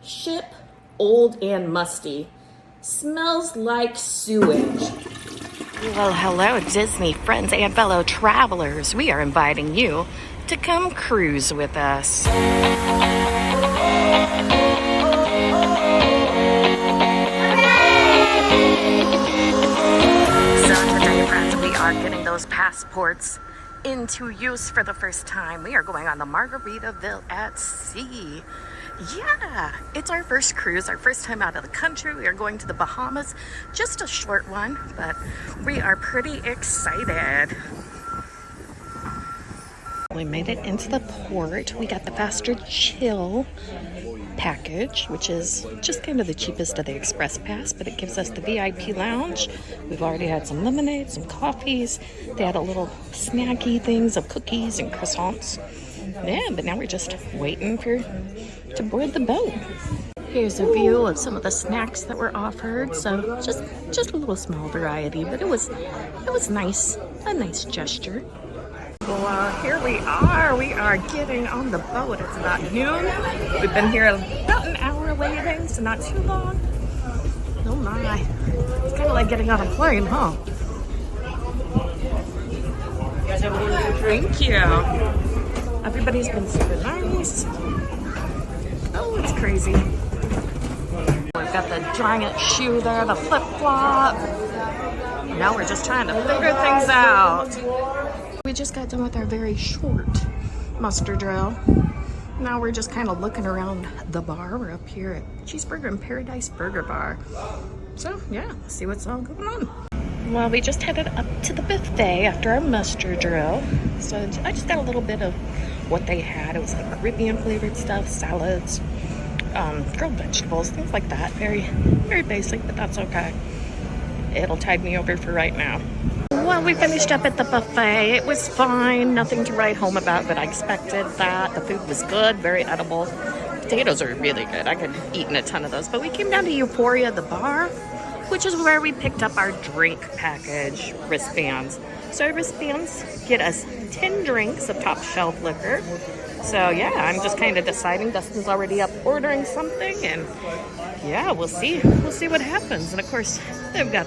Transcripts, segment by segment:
Ship old and musty. Smells like sewage. Well, hello, Disney friends and fellow travelers. We are inviting you to come cruise with us. So today, friends, we are getting those passports into use for the first time. We are going on the Margaritaville at sea. Yeah, it's our first cruise, our first time out of the country. We are going to the Bahamas, just a short one, but we are pretty excited. We made it into the port. We got the faster chill package, which is just kind of the cheapest of the express pass, but it gives us the VIP lounge. We've already had some lemonade, some coffees. They had a little snacky things of cookies and croissants. Yeah, but now we're just waiting to board the boat. Here's a view of some of the snacks that were offered. So just a little small variety, but it was nice, a nice gesture. Well, here we are. We are getting on the boat. It's about noon. We've been here about an hour waiting, so not too long. Oh my. It's kind of like getting on a plane, huh? Thank you. Everybody's been super nice. Oh, it's crazy. We've got the giant shoe there, the flip-flop. Now we're just trying to figure things out. We just got done with our very short muster drill. Now we're just kind of looking around the bar. We're up here at Cheeseburger and Paradise Burger Bar. So yeah, let's see what's all going on. Well, we just headed up to the buffet after our muster drill. So I just got a little bit of what they had. It was like Caribbean flavored stuff, salads, grilled vegetables, things like that. Very, very basic, but that's okay. It'll tide me over for right now. Well, we finished up at the buffet. It was fine, nothing to write home about, but I expected that. The food was good, very edible. Potatoes are really good. I could have eaten a ton of those. But we came down to Euphoria, the bar, which is where we picked up our drink package wristbands. So our wristbands get us 10 drinks of top shelf liquor. So yeah, I'm just kind of deciding. Dustin's already up ordering something, and yeah, we'll see what happens. And of course, they've got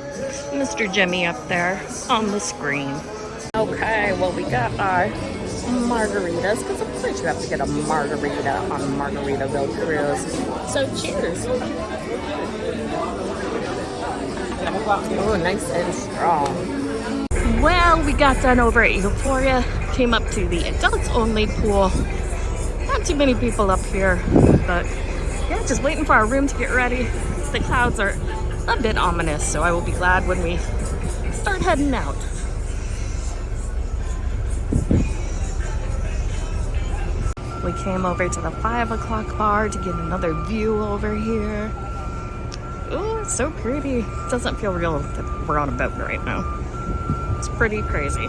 Mr. Jimmy up there on the screen. Okay, well, we got our margaritas, because of course you have to get a margarita on Margaritaville cruise. So cheers. Oh, nice and strong. Well, we got done over at Euphoria, came up to the adults only pool. Not too many people up here, but yeah, just waiting for our room to get ready. The clouds are a bit ominous, so I will be glad when we start heading out. We came over to the 5 o'clock bar to get another view over here. Oh, it's so pretty. It doesn't feel real that we're on a boat right now. It's pretty crazy.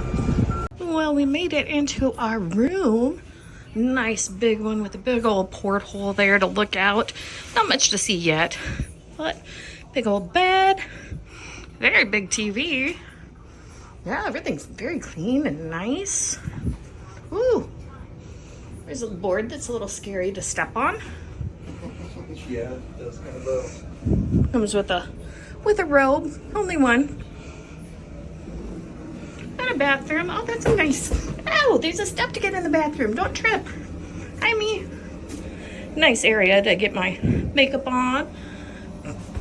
Well, we made it into our room. Nice big one with a big old porthole there to look out. Not much to see yet, but big old bed. Very big TV. Yeah, everything's very clean and nice. Ooh. There's a board that's a little scary to step on. Yeah, that's kind of low. Comes with a robe, only one. And a bathroom. Oh, that's a nice. Oh, there's a step to get in the bathroom. Don't trip. Hi, me. Nice area to get my makeup on.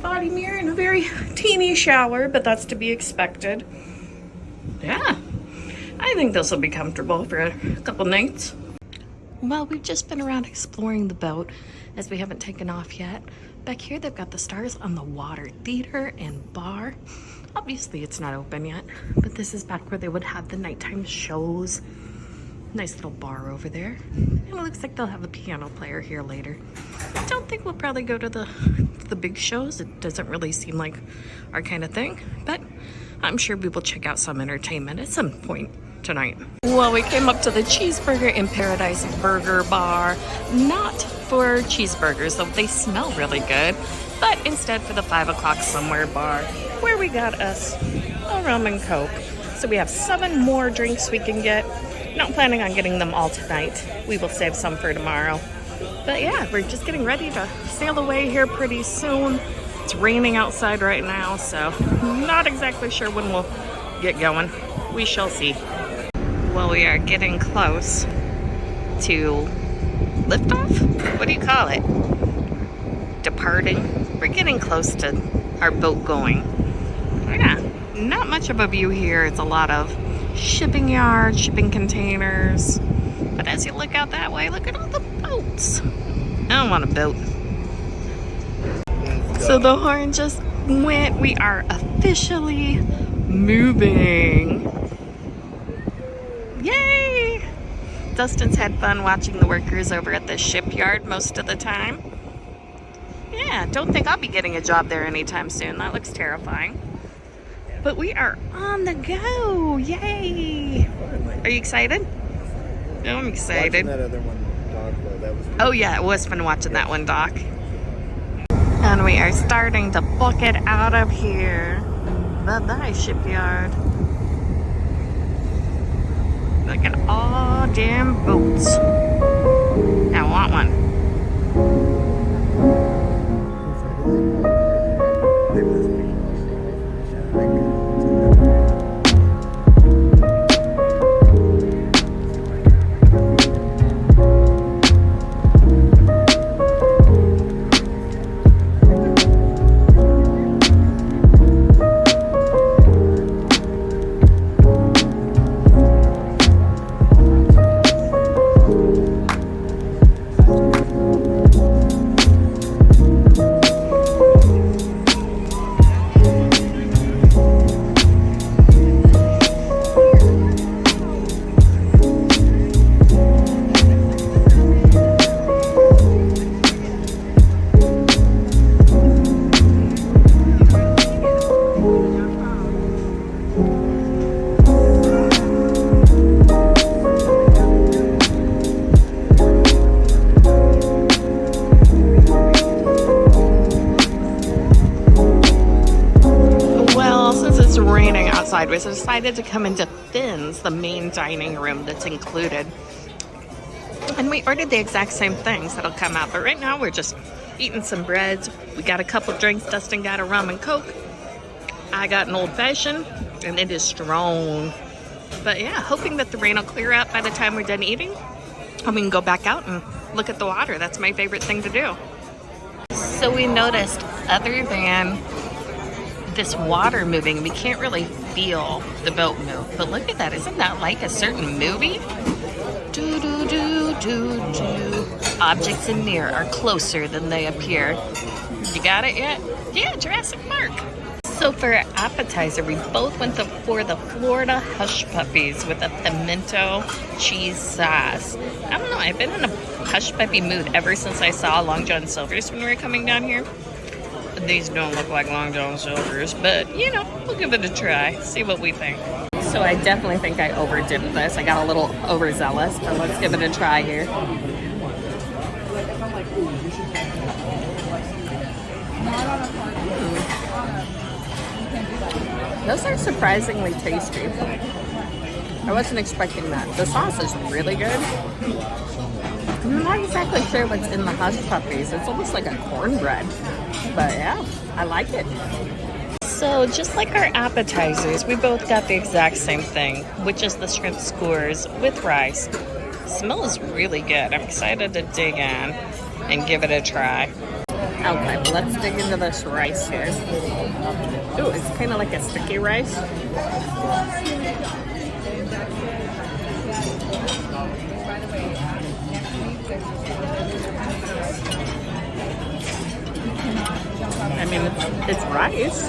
Body mirror and a very teeny shower, but that's to be expected. Yeah, I think this will be comfortable for a couple nights. Well, we've just been around exploring the boat as we haven't taken off yet. Back here, they've got the Stars on the Water Theater and Bar. Obviously, it's not open yet, but this is back where they would have the nighttime shows. Nice little bar over there. And it looks like they'll have a piano player here later. I don't think we'll probably go to the big shows. It doesn't really seem like our kind of thing, but I'm sure we will check out some entertainment at some point tonight. Well, we came up to the Cheeseburger in Paradise Burger Bar, not for cheeseburgers, though they smell really good, but instead for the 5 o'clock somewhere bar, where we got us a rum and coke. So we have 7 more drinks we can get. Not planning on getting them all tonight. We will save some for tomorrow. But yeah, we're just getting ready to sail away here pretty soon. It's raining outside right now, so not exactly sure when we'll get going. We shall see. Well, we are getting close to liftoff? What do you call it? Departing. We're getting close to our boat going. Yeah, not much of a view here. It's a lot of shipping yards, shipping containers. But as you look out that way, look at all the boats. I don't want a boat. So the horn just went. We are officially moving. Yay! Dustin's had fun watching the workers over at the shipyard most of the time. Yeah, don't think I'll be getting a job there anytime soon. That looks terrifying. But we are on the go. Yay! Are you excited? I'm excited. That other one, dog, though, that was Oh yeah, it was fun watching that one, Doc. And we are starting to book it out of here. Bye-bye, shipyard. Look at all damn boats. I want one. We decided to come into Finn's, the main dining room that's included. And we ordered the exact same things that'll come out. But right now we're just eating some breads. We got a couple drinks. Dustin got a rum and Coke. I got an old fashioned, and it is strong. But yeah, hoping that the rain will clear up by the time we're done eating. And we can go back out and look at the water. That's my favorite thing to do. So we noticed, other than this water moving, we can't really feel the boat move. But look at that. Isn't that like a certain movie? Do, do, do, do, do. Objects in near are closer than they appear. You got it yet? Yeah, Jurassic Park. So for our appetizer, we both went for the Florida Hush Puppies with a pimento cheese sauce. I don't know, I've been in a hush puppy mood ever since I saw Long John Silver's when we were coming down here. These don't look like Long John Silver's, but you know, we'll give it a try, see what we think. So I definitely think I overdipped this. I got a little overzealous, but let's give it a try here. Those are surprisingly tasty. I wasn't expecting that. The sauce is really good. I'm not exactly sure what's in the Hush Puppies. It's almost like a cornbread. But yeah, I like it. So just like our appetizers, we both got the exact same thing, which is the shrimp skewers with rice. Smells really good. I'm excited to dig in and give it a try. Okay, let's dig into this rice here. Ooh, it's kind of like a sticky rice. I mean, it's rice.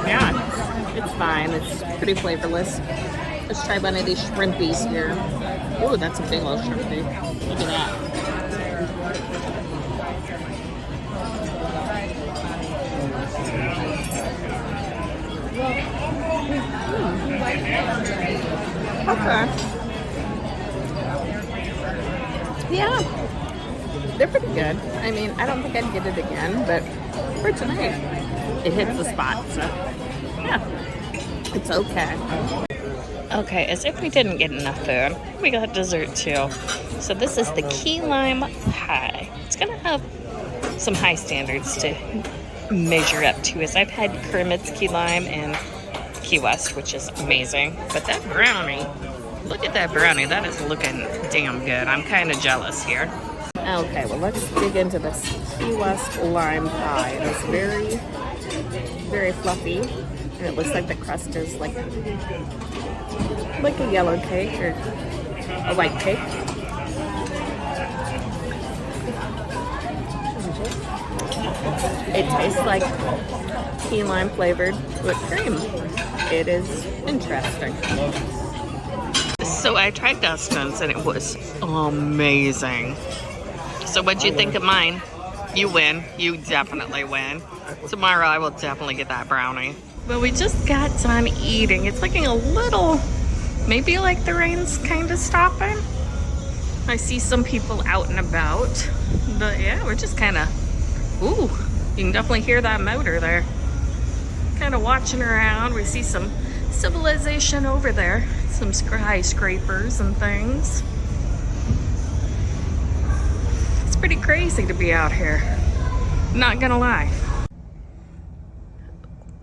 Yeah, it's fine. It's pretty flavorless. Let's try one of these shrimpies here. Ooh, that's a big old shrimpy. Look at that. Okay. Yeah. They're pretty good. I mean, I don't think I'd get it again, but for tonight, it hits the spot. So, yeah, it's okay. Okay, as if we didn't get enough food, we got dessert too. So this is the key lime pie. It's gonna have some high standards to measure up to, as I've had Kermit's key lime and Key West, which is amazing. But that brownie, look at that brownie. That is looking damn good. I'm kind of jealous here. Okay, well, let's dig into this Key West lime pie. It is very, very fluffy, and it looks like the crust is like a yellow cake or a white cake. It tastes like key lime flavored whipped cream. It is interesting. So I tried Dustin's and it was amazing. So what'd you think of mine? You win. You definitely win. Tomorrow I will definitely get that brownie. Well, we just got done eating. It's looking a little, maybe like the rain's kind of stopping. I see some people out and about. But yeah, we're just kind of, ooh, you can definitely hear that motor there. Kind of watching around. We see some civilization over there. Some skyscrapers and things. It's pretty crazy to be out here. Not gonna lie.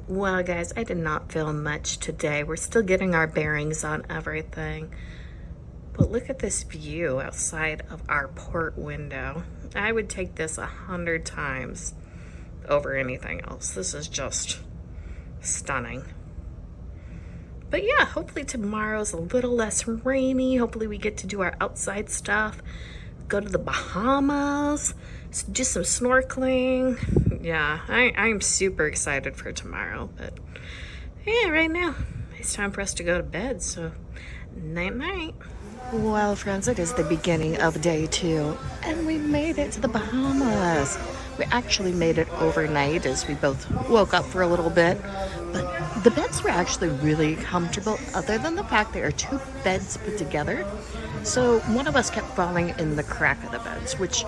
Well, guys, I did not film much today. We're still getting our bearings on everything. But look at this view outside of our port window. I would take this 100 times over anything else. This is just stunning. But yeah, hopefully tomorrow's a little less rainy. Hopefully we get to do our outside stuff. Go to the Bahamas. Do some snorkeling. Yeah, I'm super excited for tomorrow. But yeah, right now it's time for us to go to bed. So night night. Well, friends, it is the beginning of day 2, and we made it to the Bahamas. We actually made it overnight as we both woke up for a little bit, but the beds were actually really comfortable, other than the fact there are 2 beds put together. So one of us kept falling in the crack of the beds, which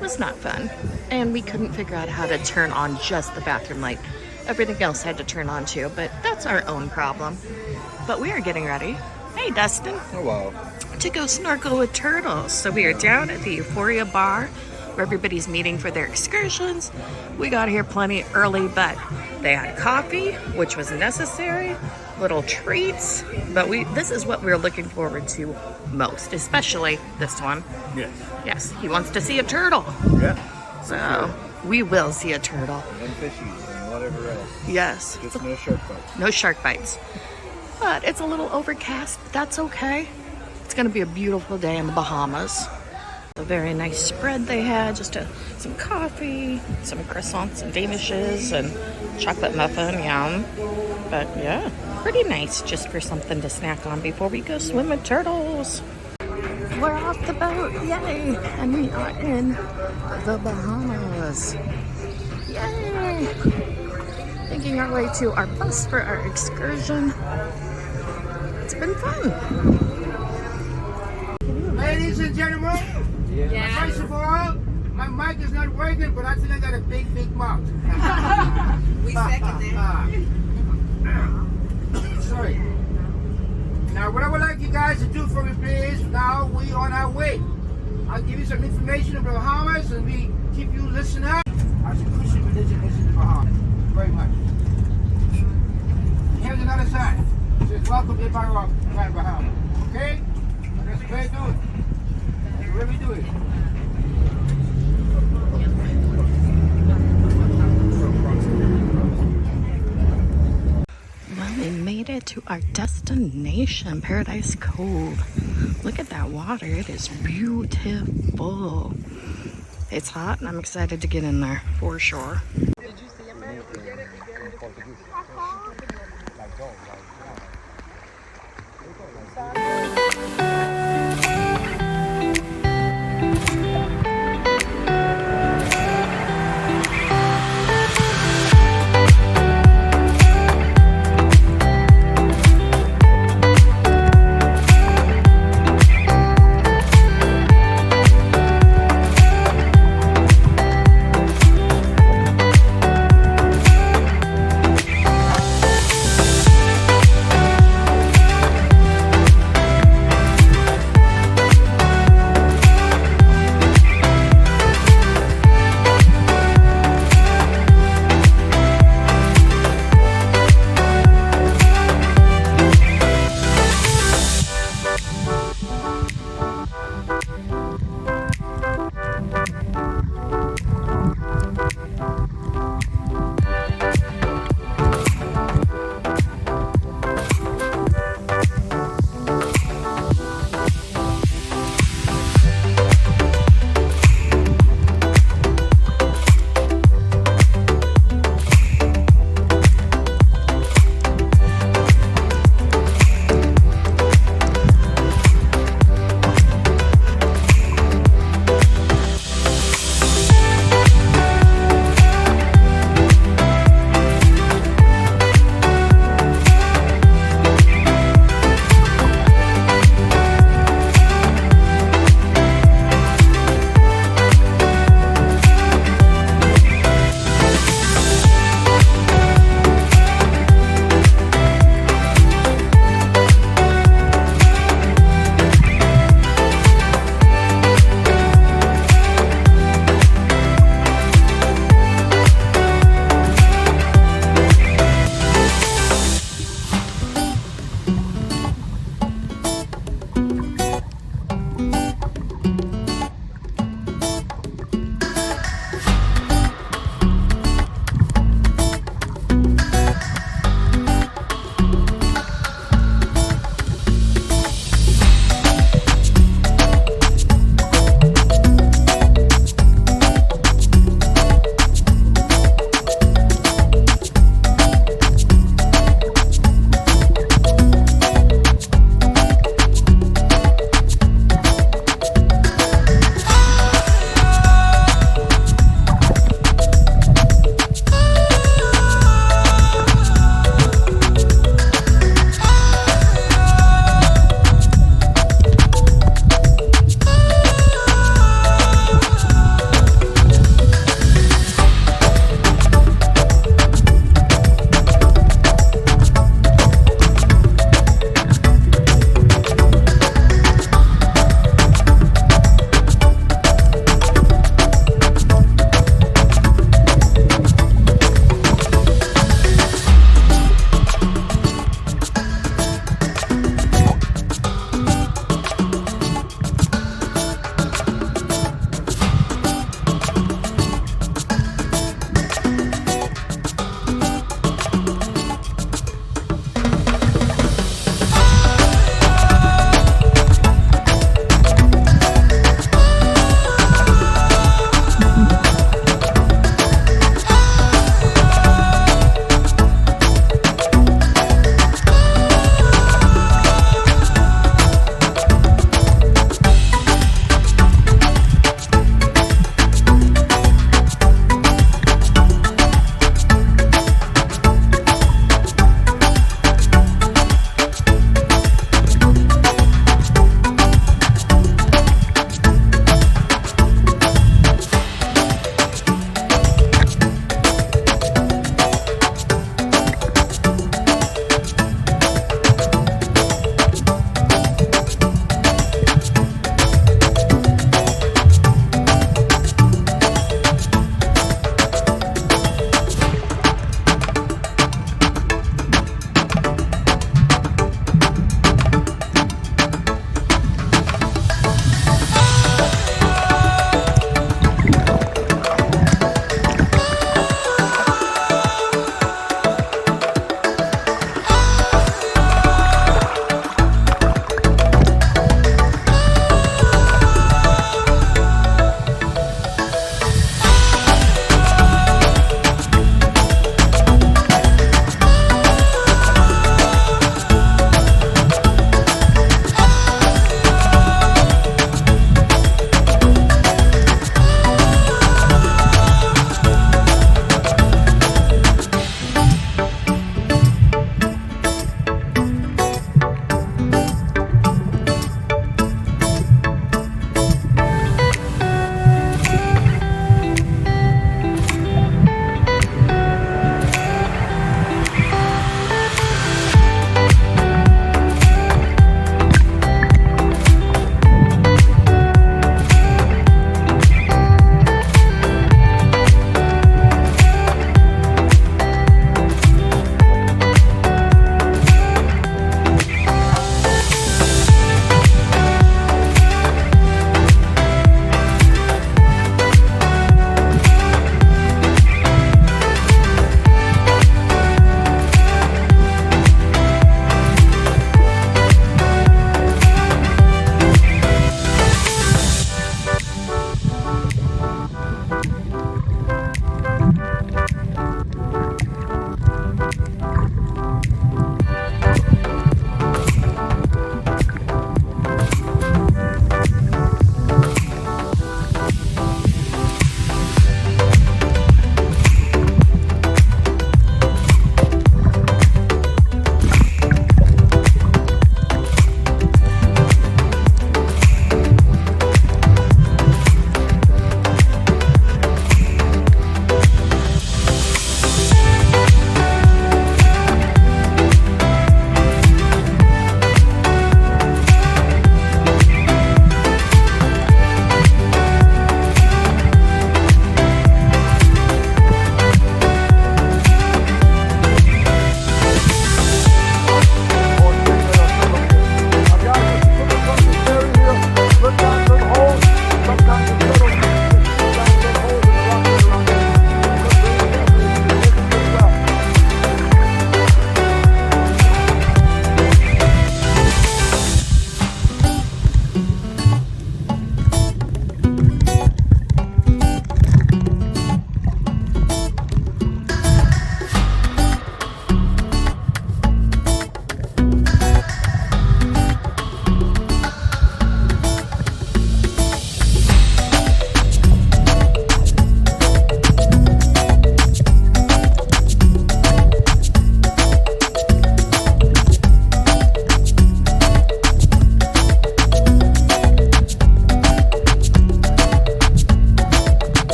was not fun, and we couldn't figure out how to turn on just the bathroom light. Everything else had to turn on too, but that's our own problem. But we are getting ready. Hey, Dustin. Hello. To go snorkel with turtles. So we are down at the Euphoria Bar where everybody's meeting for their excursions. We got here plenty early, but they had coffee, which was necessary, little treats, but this is what we're looking forward to most, especially this one. Yes. Yes, he wants to see a turtle. Yeah. So we will see a turtle. And fishies and whatever else. Yes. Just no shark bites. No shark bites. But it's a little overcast, but that's okay. It's gonna be a beautiful day in the Bahamas. A very nice spread they had, just some coffee, some croissants and danishes, and chocolate muffin, yum. But yeah, pretty nice just for something to snack on before we go swim with turtles. We're off the boat, yay! And we are in the Bahamas. Yay! Making our way to our bus for our excursion. It's been fun. Ladies and gentlemen, first of all, my mic is not working, but I think I got a big mouth. We second that. Sorry. Now, what I would like you guys to do for me, please, now we on our way. I'll give you some information about the Bahamas, and we keep you listening up. Our Christian religion is in the Bahamas. Very much. Here's another sign. It says, welcome to Bahamas. Okay? That's the way to do it. That's the way we do it. Well, we made it to our destination, Paradise Cove. Look at that water. It is beautiful. It's hot, and I'm excited to get in there for sure.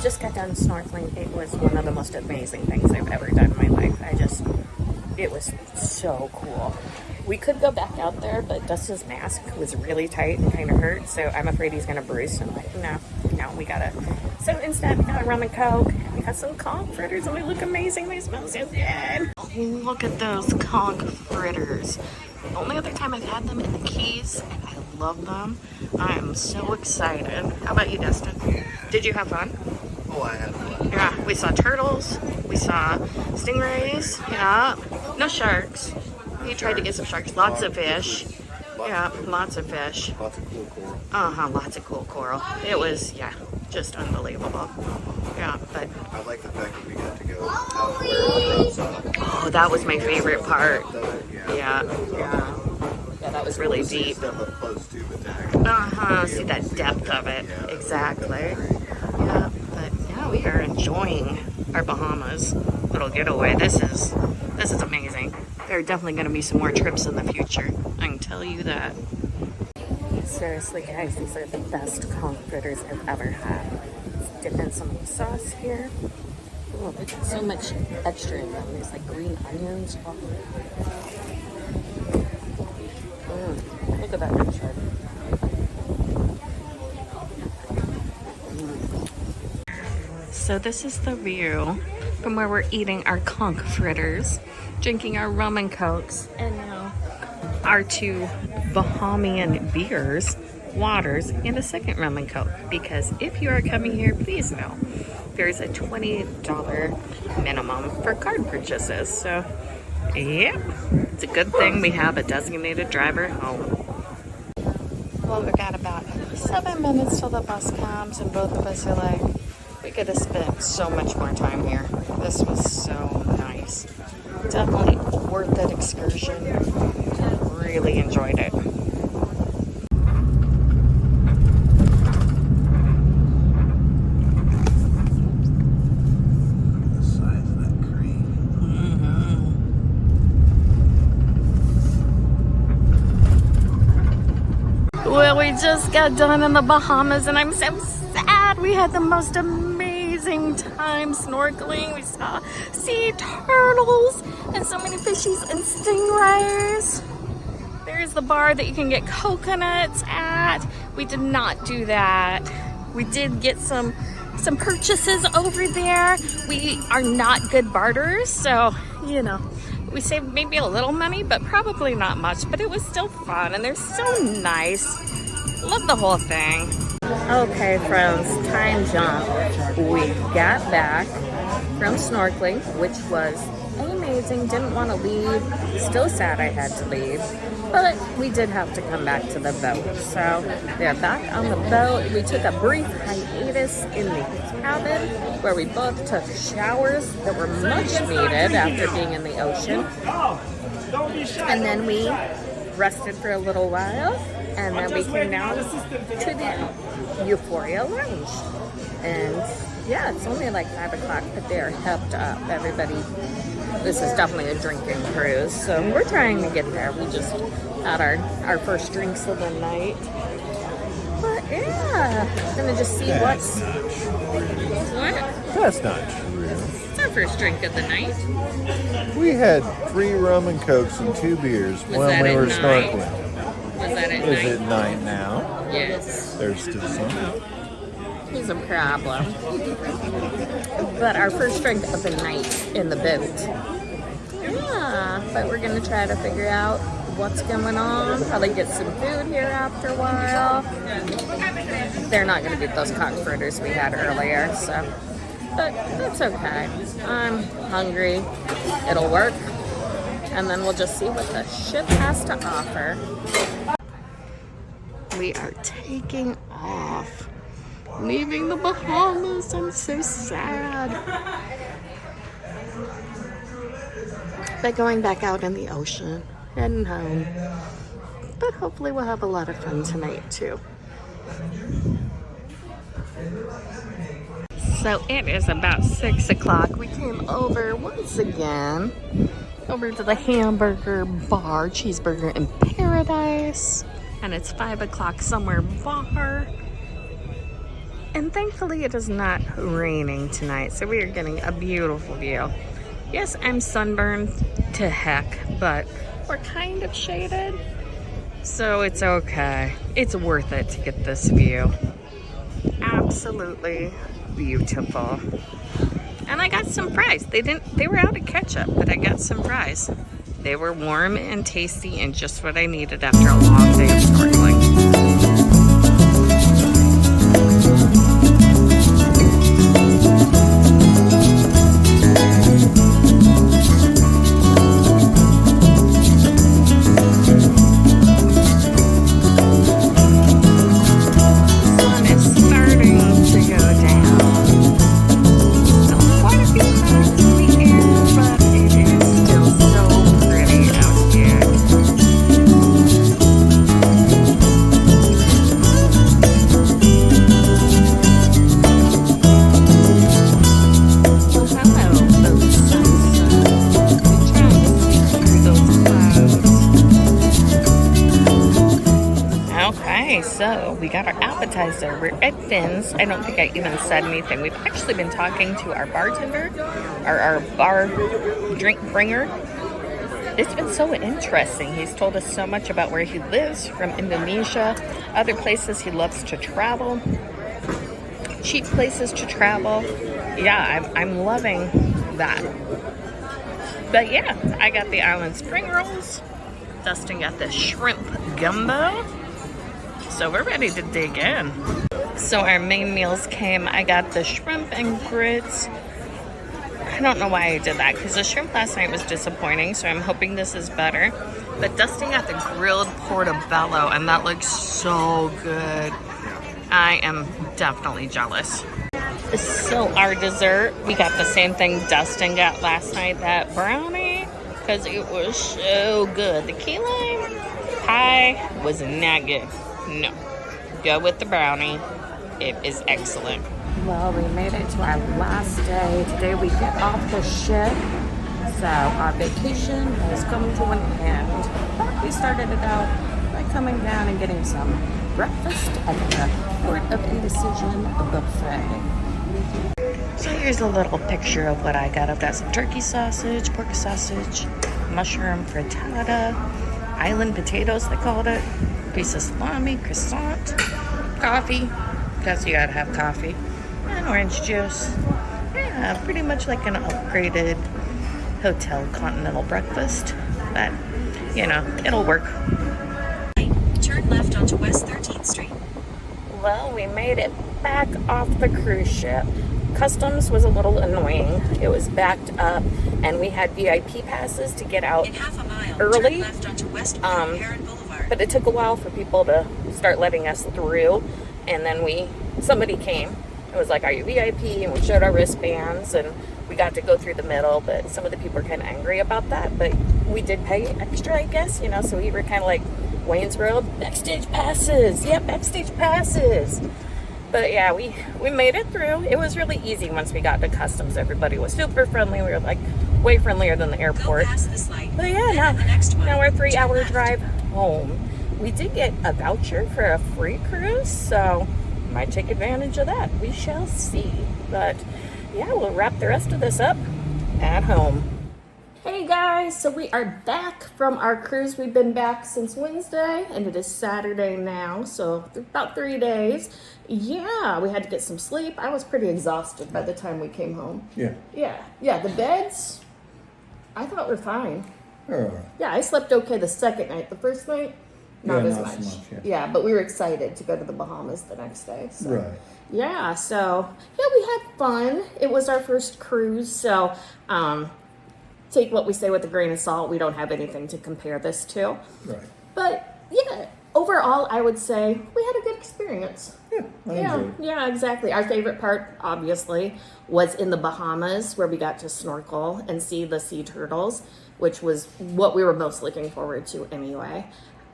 just got done snorkeling. It was one of the most amazing things I've ever done in my life. It was so cool. We could go back out there, but Dustin's mask was really tight and kind of hurt, so I'm afraid he's gonna bruise. So I'm like, no, we gotta. So instead, we got a rum and coke, and we got some conch fritters, and they look amazing. They smell so good. Look at those conch fritters. The only other time I've had them in the Keys, and I love them. I am so excited. How about you, Dustin? Did you have fun? Oh, I had one. Yeah, we saw turtles, we saw stingrays, yeah, no sharks. We tried to get some sharks, lots of fish. Yeah, lots of fish. Lots of cool coral. Lots of cool coral. It was, yeah, just unbelievable. Yeah, but... I like the fact that we got to go out where the roads are. Oh, that was my favorite part. Yeah, Yeah, that was really deep. Stuff up close to the tag. See that depth of it. Yeah. Exactly. Yeah, but yeah, we are enjoying our Bahamas little getaway. This is amazing. There are definitely going to be some more trips in the future. I can tell you that. Seriously, guys, these are the best conch fritters I've ever had. Let's dip in some of the sauce here. Oh, they got so much extra in them. There's like green onions. Oh. Look at that picture. So this is the view from where we're eating our conch fritters, drinking our rum and cokes, and now our two Bahamian beers, waters, and a second rum and coke. Because if you are coming here, please know there's a $20 minimum for card purchases. So, yeah, it's a good thing we have a designated driver home. Well, we got about 7 minutes till the bus comes, and both of us are like, we could have spent so much more time here. This was so nice. Definitely worth that excursion. Really enjoyed it. The size of that cream. Well, we just got done in the Bahamas, and I'm so sad. We had the most amazing time snorkeling. We saw sea turtles and so many fishies and stingrays. There's the bar that you can get coconuts at. We did not do that. We did get some purchases over there. We are not good barterers, so, you know, we saved maybe a little money, but probably not much. But it was still fun, and they're so nice. Love the whole thing. Okay, friends, time jump. We got back from snorkeling, which was amazing. Didn't want to leave. Still sad I had to leave. But we did have to come back to the boat. So they're back on the boat. We took a brief hiatus in the cabin where we both took showers that were much needed after being in the ocean. And then we rested for a little while. And then we came down to the Euphoria Lounge. And yeah, it's only like 5 o'clock, but they're hepped up. Everybody, this is definitely a drinking cruise. So we're trying to get there. We just had our first drinks of the night. But yeah, gonna just see what's... What? That's not true. It's our first drink of the night. We had 3 rum and cokes and 2 beers Was when that we at were night? snorkeling. Was that at Is night? it night now? Yes. There's still some. He's a problem. But our first drink of the night in the boat. Yeah, but we're gonna try to figure out what's going on. Probably get some food here after a while. They're not gonna get those conch fritters we had earlier, so. But that's okay. I'm hungry. It'll work. And then we'll just see what the ship has to offer. We are taking off. Leaving the Bahamas. I'm so sad. But going back out in the ocean, heading home. But hopefully we'll have a lot of fun tonight too. So it is about 6 o'clock. We came over once again, over to the hamburger bar, Cheeseburger in Paradise. And it's 5 o'clock somewhere bar. And thankfully it is not raining tonight, so we are getting a beautiful view. Yes, I'm sunburned to heck, but we're kind of shaded, so it's okay. It's worth it to get this view. Absolutely beautiful. And I got some fries. They were out of ketchup, but I got some fries. They were warm and tasty and just what I needed after a long day of snorkeling. So we got our appetizer. We're at Finn's. I don't think I even said anything. We've actually been talking to our bartender, our bar drink bringer. It's been so interesting. He's told us so much about where he lives, from Indonesia, other places he loves to travel, cheap places to travel. Yeah, I'm loving that. But yeah, I got the island spring rolls. Dustin got the shrimp gumbo. So we're ready to dig in. So our main meals came. I got the shrimp and grits. I don't know why I did that, because the shrimp last night was disappointing, so I'm hoping this is better. But Dustin got the grilled portobello, and that looks so good. I am definitely jealous. So our dessert, we got the same thing Dustin got last night, that brownie, because it was so good. The key lime pie was not good. No, go with the brownie. It is excellent. Well, we made it to our last day. Today we get off the ship. So our vacation has come to an end. But we started it out by coming down and getting some breakfast at the Port of Indecision buffet. So here's a little picture of what I got. I've got some turkey sausage, pork sausage, mushroom frittata, island potatoes they called it, piece of salami, croissant, coffee, because you gotta have coffee, and orange juice. Yeah, pretty much like an upgraded hotel continental breakfast, but you know, it'll work. Turn left onto West 13th Street. Well, we made it back off the cruise ship. Customs was a little annoying. It was backed up, and we had VIP passes to get out In half a mile, early. turn left onto West Heron Boulevard. But it took a while for people to start letting us through, and then somebody came. It was like, "Are you VIP?" And we showed our wristbands, and we got to go through the middle. But some of the people were kind of angry about that. But we did pay extra, I guess, you know. So we were kind of like Wayne's World, backstage passes. Yep, backstage passes. But yeah, we made it through. It was really easy once we got to customs. Everybody was super friendly. We were like way friendlier than the airport. Go past this light. But yeah, Then the next one, now we're turn 3-hour left. drive home. We did get a voucher for a free cruise, so might take advantage of that. We shall see. But yeah, we'll wrap the rest of this up at home. Hey guys, so we are back from our cruise. We've been back since Wednesday, and it is Saturday now, so about 3 days. Yeah, we had to get some sleep. I was pretty exhausted by the time we came home. Yeah. Yeah, the beds, I thought were fine. Oh, Yeah, I slept okay the second night. The first night, not Yeah, as not much. so much, yeah. Yeah, but we were excited to go to the Bahamas the next day. So. right. Yeah, so yeah, we had fun. It was our first cruise, so take what we say with a grain of salt. We don't have anything to compare this to. Right. But yeah, overall, I would say we had a good experience. Yeah, I enjoyed it. Yeah, exactly. Our favorite part, obviously, was in the Bahamas, where we got to snorkel and see the sea turtles, which was what we were most looking forward to anyway.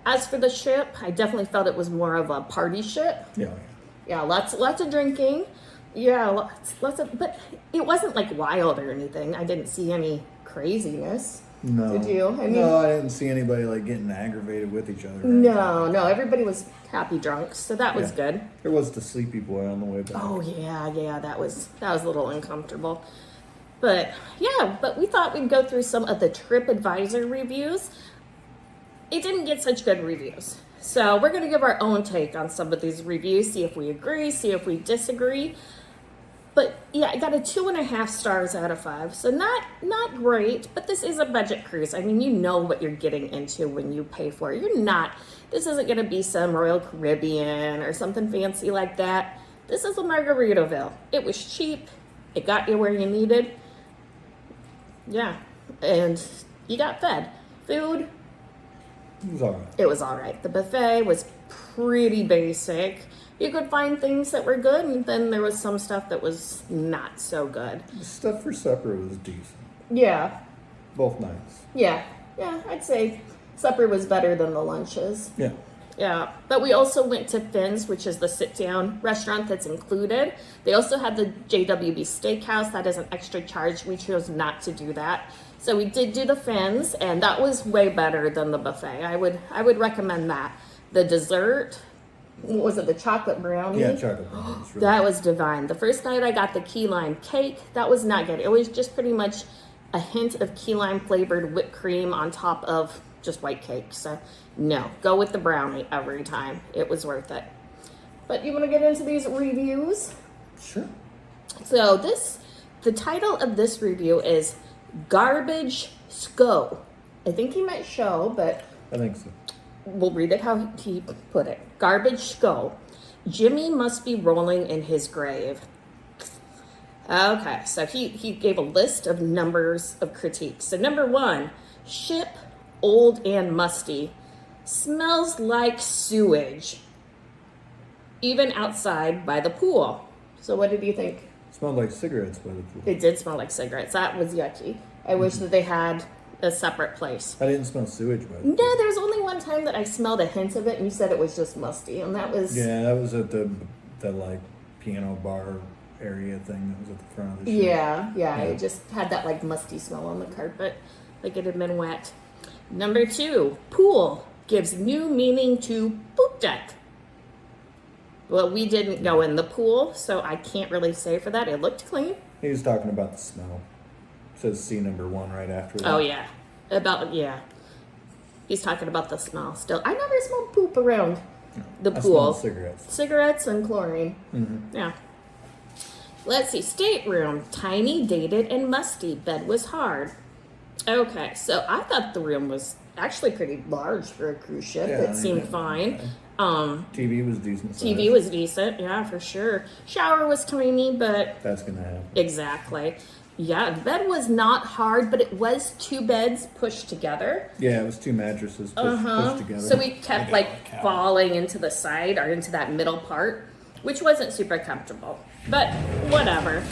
As for the ship, I definitely felt it was more of a party ship. Yeah. Yeah, lots of drinking. Yeah, lots of, but it wasn't like wild or anything. I didn't see any craziness. No. Did you? I mean, no, I didn't see anybody like getting aggravated with each other. no, everybody was happy drunk, so that was Yeah. good. There was the sleepy boy on the way back. Oh yeah, that was a little uncomfortable. But yeah, but we thought we'd go through some of the TripAdvisor reviews. It didn't get such good reviews. So we're gonna give our own take on some of these reviews, see if we agree, see if we disagree. But yeah, I got a 2.5 stars out of 5. So not great, but this is a budget cruise. I mean, you know what you're getting into when you pay for it. This isn't gonna be some Royal Caribbean or something fancy like that. This is a Margaritaville. It was cheap. It got you where you needed. Yeah, and you got fed. Food, It was alright. it was all right. The buffet was pretty basic. You could find things that were good, and then there was some stuff that was not so good. The stuff for supper was decent. Yeah, Both nights. yeah, I'd say supper was better than the lunches. Yeah. Yeah, but we also went to Finn's, which is the sit-down restaurant that's included. They also had the JWB Steakhouse. That is an extra charge. We chose not to do that. So we did do the Finn's, and that was way better than the buffet. I would recommend that. The dessert, what was it, the chocolate brownie? Yeah, chocolate brownie was really That was divine. The first night I got the key lime cake. That was not good. It was just pretty much a hint of key lime flavored whipped cream on top of just white cake. So no, go with the brownie every time. It was worth it. But you want to get into these reviews? Sure. So the title of this review is Garbage Sco. I think he meant show, but I think so. we'll read it how he put it. Garbage Sco. Jimmy must be rolling in his grave. Okay, so he gave a list of numbers of critiques. So number 1, ship, old and musty. Smells like sewage. Even outside by the pool. So what did you think? It smelled like cigarettes by the pool. It did smell like cigarettes. That was yucky. I wish that they had a separate place. I didn't smell sewage by the pool. No, there was only one time that I smelled a hint of it, and you said it was just musty, and that was Yeah, that was at the like piano bar area thing that was at the front of the ship. yeah. It just had that like musty smell on the carpet, like it had been wet. Number 2, pool gives new meaning to poop deck. Well, we didn't go in the pool, so I can't really say for that. It looked clean. He was talking about the smell. It says C number 1 right after that. Oh yeah. He's talking about the smell still. I never smelled poop around the I pool. smelled cigarettes. Cigarettes and chlorine. Mm-hmm. Yeah. Let's see. Stateroom. Tiny, dated, and musty. Bed was hard. Okay, so I thought the room was actually pretty large for a cruise ship. Yeah, I It mean, seemed that- fine. TV was decent. TV was decent. Yeah, for sure. Shower was tiny, but That's gonna happen. exactly. Yeah, bed was not hard, but it was 2 beds pushed together. Yeah, it was 2 mattresses pushed together. So we kept like falling into the side or into that middle part, which wasn't super comfortable. But whatever.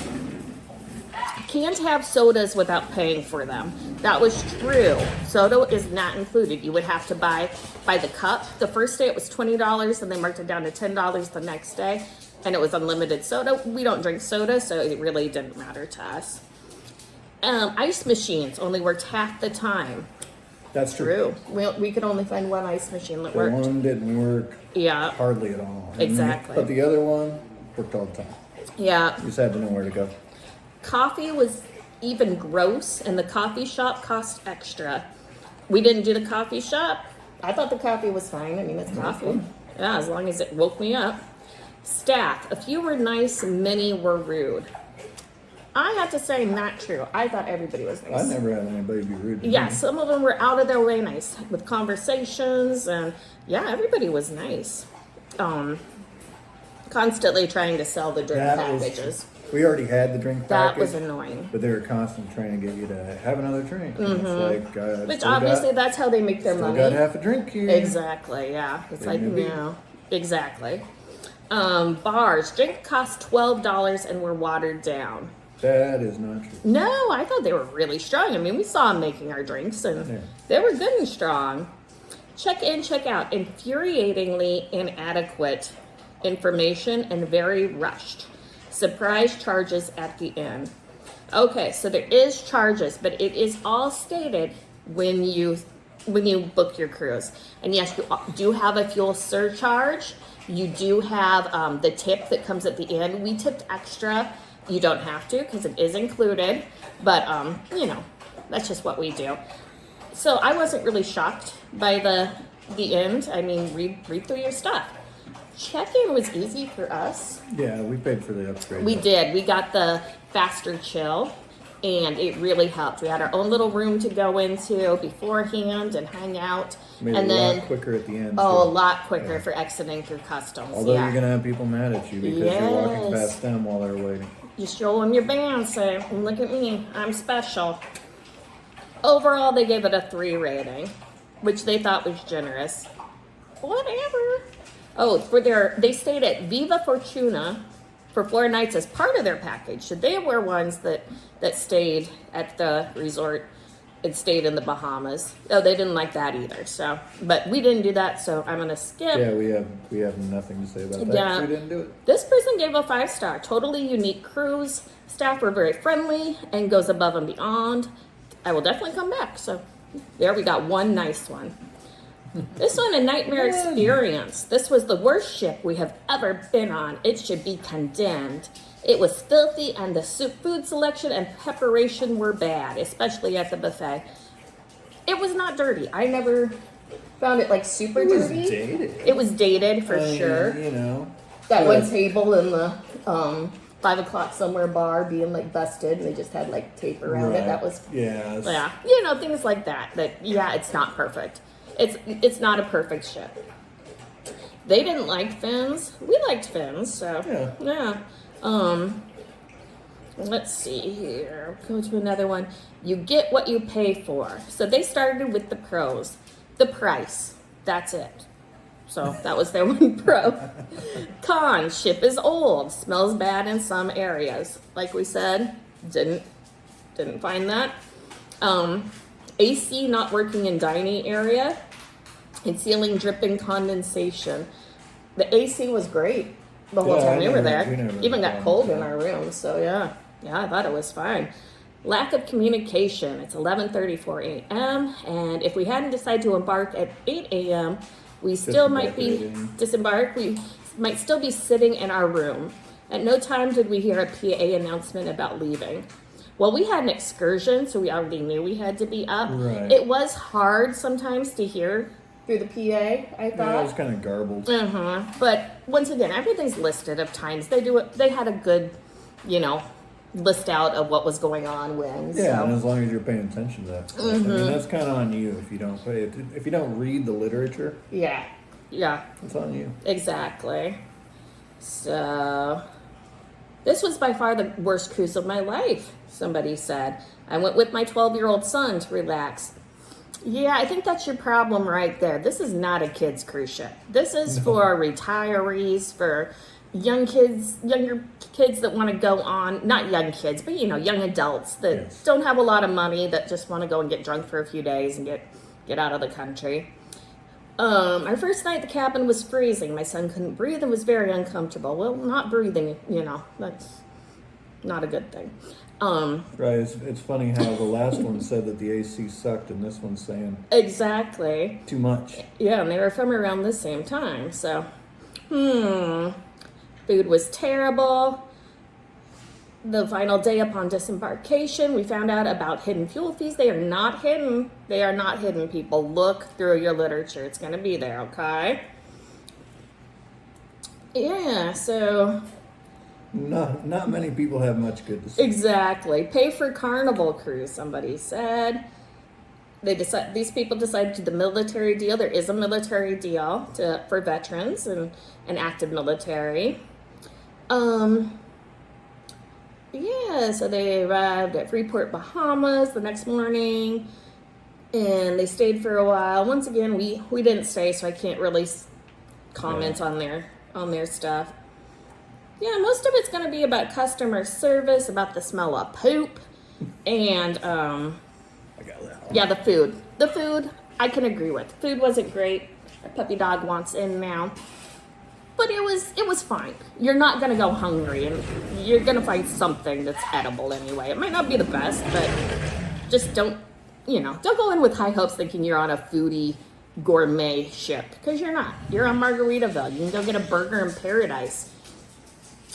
Can't have sodas without paying for them. That was true. Soda is not included. You would have to buy by the cup. The first day it was $20, and they marked it down to $10 the next day, and it was unlimited soda. We don't drink soda, so it really didn't matter to us. Ice machines only worked half the time. That's true. We could only find one ice machine that The worked. one didn't work Yeah, hardly at all. Exactly. But the other one worked all the time. yeah. You just had to know where to go. Coffee was even gross, and the coffee shop cost extra. We didn't do the coffee shop. I thought the coffee was fine. I mean, it's coffee. Yeah, as long as it woke me up. Staff. A few were nice, many were rude. I have to say, not true. I thought everybody was nice. I never had anybody be rude to Yeah, me. some of them were out of their way nice with conversations, and yeah, everybody was nice. Constantly trying to sell the drink packages. We already had the drink That package. was annoying. But they were constantly trying to get you to have another drink. And it's like, Which obviously that's how they make their still money. got half a drink here. Exactly, yeah. It's like, Maybe. no. Exactly. Bars. Drink cost $12 and were watered down. That is not true. No, I thought they were really strong. I mean, we saw them making our drinks, and Yeah. they were good and strong. Check in, check out. Infuriatingly inadequate information and very rushed. Surprise charges at the end. Okay, so there is charges, but it is all stated when you book your cruise. And yes, you do have a fuel surcharge. You do have the tip that comes at the end. We tipped extra. You don't have to because it is included. But, you know, that's just what we do. So I wasn't really shocked by the end. I mean, read through your stuff. Check-in was easy for us. Yeah, we paid for the upgrade. We did. We got the faster chill, and it really helped. We had our own little room to go into beforehand and hang out. Made and it a then, lot quicker at the end. Oh, too. a lot quicker Yeah. for exiting through customs. Although yeah. you're gonna have people mad at you because you're walking Yes. past them while they're waiting. You show them your band, say, look at me, I'm special. Overall, they gave it a 3 rating, which they thought was generous. Whatever. Oh, they stayed at Viva Fortuna for 4 nights as part of their package. So they were ones that stayed at the resort and stayed in the Bahamas. Oh, they didn't like that either. So, but we didn't do that, so I'm gonna skip. Yeah, we have nothing to say about that. Yeah. We didn't do it. This person gave a 5-star. Totally unique cruise. Staff were very friendly and goes above and beyond. I will definitely come back. So there we got one nice one. This one, a nightmare experience. This was the worst ship we have ever been on. It should be condemned. It was filthy and the food selection and preparation were bad, especially at the buffet. It was not dirty. I never found it like super dirty. Dated. It was dated for I mean, sure. You know. That but- one table in the 5 o'clock somewhere bar being like busted and they just had like tape around it. Right. That was, Yeah. yeah, you know, things like that. Yeah, it's not perfect. It's not a perfect ship. They didn't like fins. We liked fins, so yeah. Let's see here. Go to another one. You get what you pay for. So they started with the pros. The price. That's it. So that was their one pro. Con, ship is old. Smells bad in some areas. Like we said, didn't find that. AC not working in dining area. And ceiling dripping condensation. The AC was great the whole time we were there. Even got cold in our room. So yeah, I thought it was fine. Lack of communication. It's 11:34 a.m. And if we hadn't decided to embark at 8 a.m., we still might be disembarked. We might still be sitting in our room. At no time did we hear a PA announcement about leaving. Well, we had an excursion, so we already knew we had to be up. Right. It was hard sometimes to hear through the PA, I thought. Yeah, it was kind of garbled. But once again, everything's listed of times. They had a good, list out of what was going on when. Yeah, so. and as long as you're paying attention to that. I mean, that's kind of on you if you don't pay. If you don't read the literature, Yeah. it's on you. Exactly. So, this was by far the worst cruise of my life, somebody said. I went with my 12-year-old son to relax. Yeah, I think that's your problem right there. This is not a kid's cruise ship. This is for retirees, for younger kids that want to go on, not young kids, but young adults that don't have a lot of money, that just want to go and get drunk for a few days and get out of the country. Our first night, the cabin was freezing. My son couldn't breathe and was very uncomfortable. Well, not breathing, that's not a good thing. Right, it's funny how the last one said that the AC sucked, and this one's saying Exactly. too much. Yeah, and they were from around the same time, so. Food was terrible. The final day upon disembarkation, we found out about hidden fuel fees. They are not hidden. They are not hidden, people. Look through your literature. It's going to be there, okay? Yeah, so. Not many people have much good to say. Exactly. Pay for Carnival cruise, somebody said. These people decided to do the military deal. There is a military deal for veterans and active military. Yeah, so they arrived at Freeport, Bahamas the next morning, and they stayed for a while. Once again, we didn't stay, so I can't really comment on their stuff. Yeah, most of it's going to be about customer service, about the smell of poop, and I got that. yeah, the food. The food, I can agree with. Food wasn't great. Our puppy dog wants in now. but it was fine. You're not gonna go hungry, and you're gonna find something that's edible anyway. It might not be the best, but just don't go in with high hopes thinking you're on a foodie gourmet ship, because you're not. You're on Margaritaville. You can go get a burger in paradise.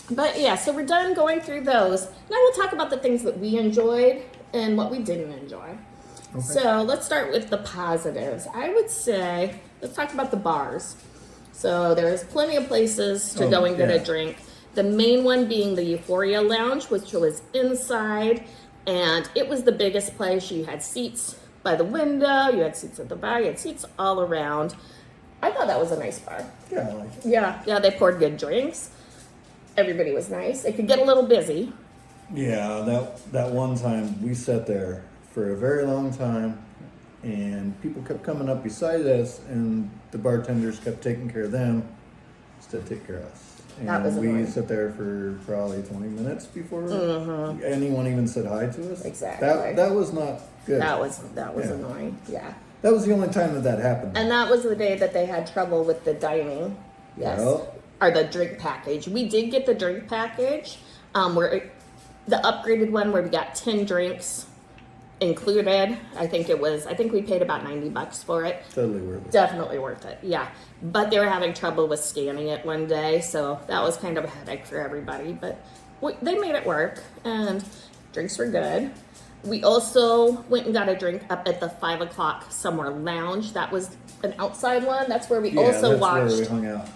But yeah, so we're done going through those. Now we'll talk about the things that we enjoyed and what we didn't enjoy. Okay. So let's start with the positives. I would say, let's talk about the bars. So there's plenty of places to go and get a drink. The main one being the Euphoria Lounge, which was inside, and it was the biggest place. You had seats by the window, you had seats at the bar, you had seats all around. I thought that was a nice bar. Yeah, I like it. Yeah, they poured good drinks. Everybody was nice. It could get a little busy. Yeah, that one time we sat there for a very long time, and people kept coming up beside us, and the bartenders kept taking care of them instead of taking care of us. And that was annoying. sat there for probably 20 minutes before anyone even said hi to us. Exactly. That was not good. That was annoying. Yeah. That was the only time that happened. And that was the day that they had trouble with the dining. Yes. Well, or the drink package. We did get the drink package, where the upgraded one where we got 10 drinks included. I think we paid about $90 for it. Totally worth it. Definitely worth it. Yeah. But they were having trouble with scanning it one day, so that was kind of a headache for everybody. But they made it work, and drinks were good. We also went and got a drink up at the 5 o'clock somewhere lounge. That was an outside one. That's where we also watched. Where we hung out.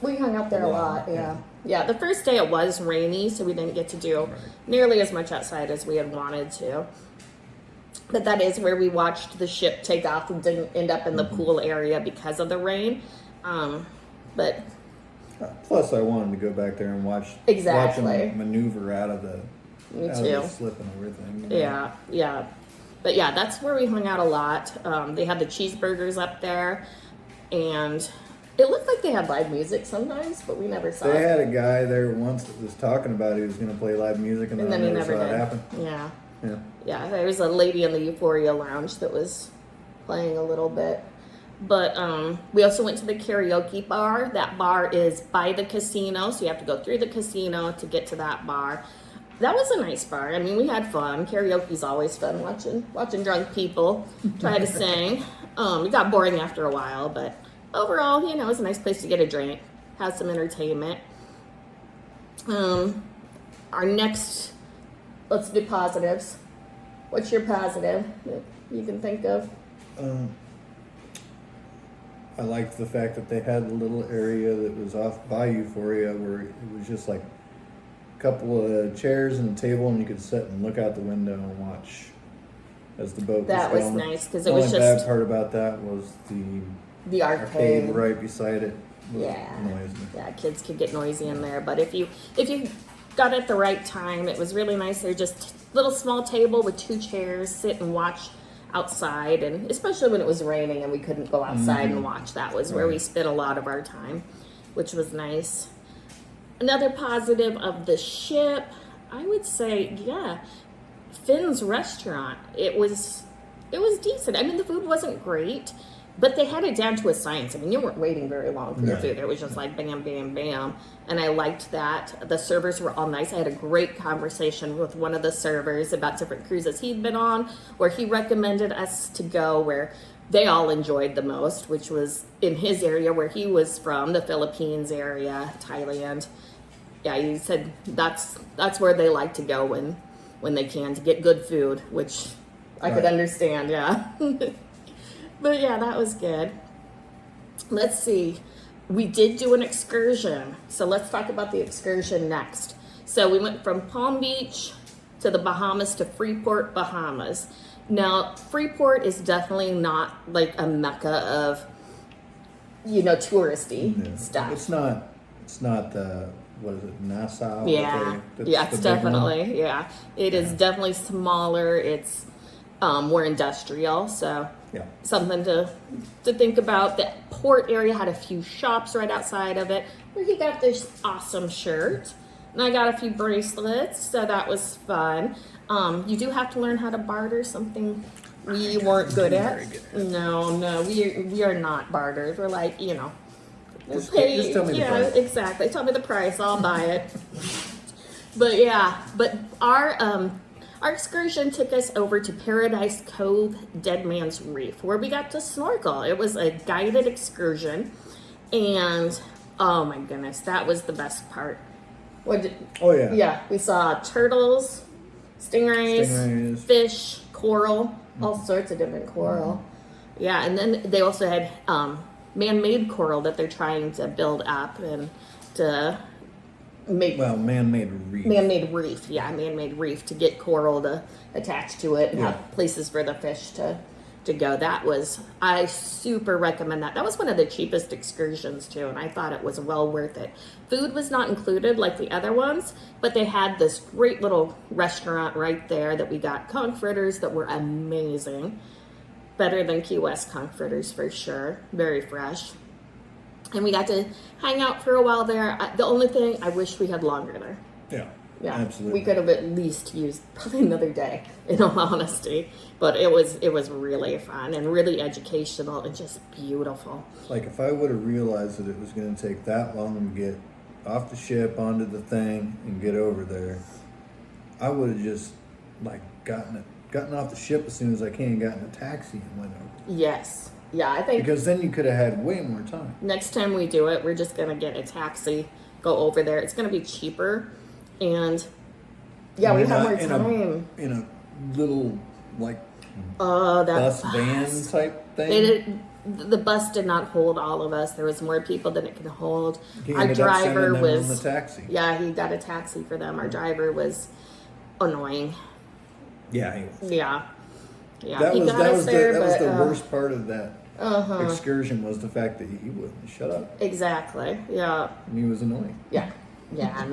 We hung out there a lot, yeah. Yeah, the first day it was rainy, so we didn't get to do nearly as much outside as we had wanted to. But that is where we watched the ship take off. We didn't end up in the pool area because of the rain. But plus, I wanted to go back there and watch them maneuver out of the slip and everything. Yeah. But yeah, that's where we hung out a lot. They had the cheeseburgers up there, and it looked like they had live music sometimes, but we never saw it. They had a guy there once that was talking about he was going to play live music, and then I never saw it happen. Yeah, there was a lady in the Euphoria Lounge that was playing a little bit. But we also went to the karaoke bar. That bar is by the casino, so you have to go through the casino to get to that bar. That was a nice bar. I mean, we had fun. Karaoke's always fun, watching drunk people try to sing. It got boring after a while, but overall, it was a nice place to get a drink, have some entertainment. Our next, let's do positives. What's your positive that you can think of? I liked the fact that they had a little area that was off by Euphoria where it was just like a couple of chairs and a table, and you could sit and look out the window and watch as the boat was going. That was nice because it was just... The only bad part about that was the arcade right beside it. Yeah. Noisy. Yeah, kids could get noisy in there, but if you got it at the right time, it was really nice. They're just little small table with 2 chairs, sit and watch outside, and especially when it was raining and we couldn't go outside and watch. That was where we spent a lot of our time, which was nice. Another positive of the ship, I would say, Finn's restaurant. It was decent. I mean, the food wasn't great, but they had it down to a science. I mean, you weren't waiting very long for your food. It was just like bam, bam, bam. And I liked that. The servers were all nice. I had a great conversation with one of the servers about different cruises he'd been on, where he recommended us to go where they all enjoyed the most, which was in his area where he was from, the Philippines area, Thailand. Yeah, he said that's where they like to go when they can to get good food, which I could understand, yeah. But yeah, that was good. Let's see. We did do an excursion. So let's talk about the excursion next. So we went from Palm Beach to the Bahamas to Freeport, Bahamas. Now, Freeport is definitely not like a mecca of, touristy stuff. It's not the, what is it, Nassau? Yeah, it's definitely, It is definitely smaller. It's more industrial, so something to think about. The port area had a few shops right outside of it where he got this awesome shirt, and I got a few bracelets, so that was fun. You do have to learn how to barter, something we weren't good at. No, we are not barters. We're like, Just Pay, tell me the yeah, price. exactly. Tell me the price. I'll buy it. But yeah, but our excursion took us over to Paradise Cove, Dead Man's Reef, where we got to snorkel. It was a guided excursion, and oh my goodness, that was the best part. Oh yeah. Yeah, we saw turtles, stingrays, fish, coral, all sorts of different coral. Yeah, and then they also had man-made coral that they're trying to build up and to make man-made reef. Man-made reef to get coral to attach to it and have places for the fish to go. I super recommend that. That was one of the cheapest excursions too, and I thought it was well worth it. Food was not included like the other ones, but they had this great little restaurant right there that we got conch fritters that were amazing. Better than Key West conch fritters for sure. Very fresh. And we got to hang out for a while there. The only thing, I wish we had longer there. Yeah, absolutely. We could have at least used probably another day, in all honesty. But it was really fun and really educational and just beautiful. Like if I would have realized that it was going to take that long to get off the ship onto the thing and get over there, I would have just like gotten off the ship as soon as I can, gotten a taxi and went over. Yes. Yeah, I think because then you could have had way more time. Next time we do it, we're just gonna get a taxi, go over there. It's gonna be cheaper, and we have more time. In a little like that bus van type thing. The bus did not hold all of us. There was more people than it could hold. He Our ended up driver sending them was on the taxi. Yeah, he got a taxi for them. Our driver was annoying. Yeah, he was. Yeah. That was the but, worst part of that excursion was the fact that he wouldn't shut up. Exactly. Yeah. And he was annoying. Yeah. Yeah, and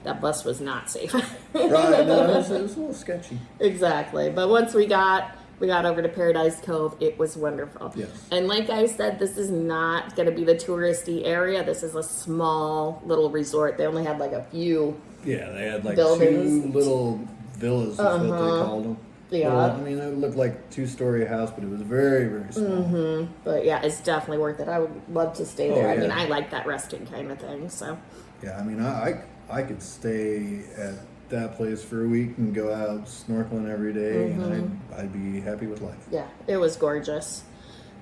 that bus was not safe. Right. No, it was a little sketchy. Exactly. But once we got over to Paradise Cove, it was wonderful. Yes. And like I said, this is not going to be the touristy area. This is a small little resort. They only had like a few. Yeah, they had like buildings. 2 little villas, is what they called them. Yeah. Little, I mean, it looked like a 2-story house, but it was very, very small. But yeah, it's definitely worth it. I would love to stay there. I yeah. mean, I like that resting kind of thing. So. Yeah, I mean, I could stay at that place for a week and go out snorkeling every day, and I'd be happy with life. Yeah, it was gorgeous.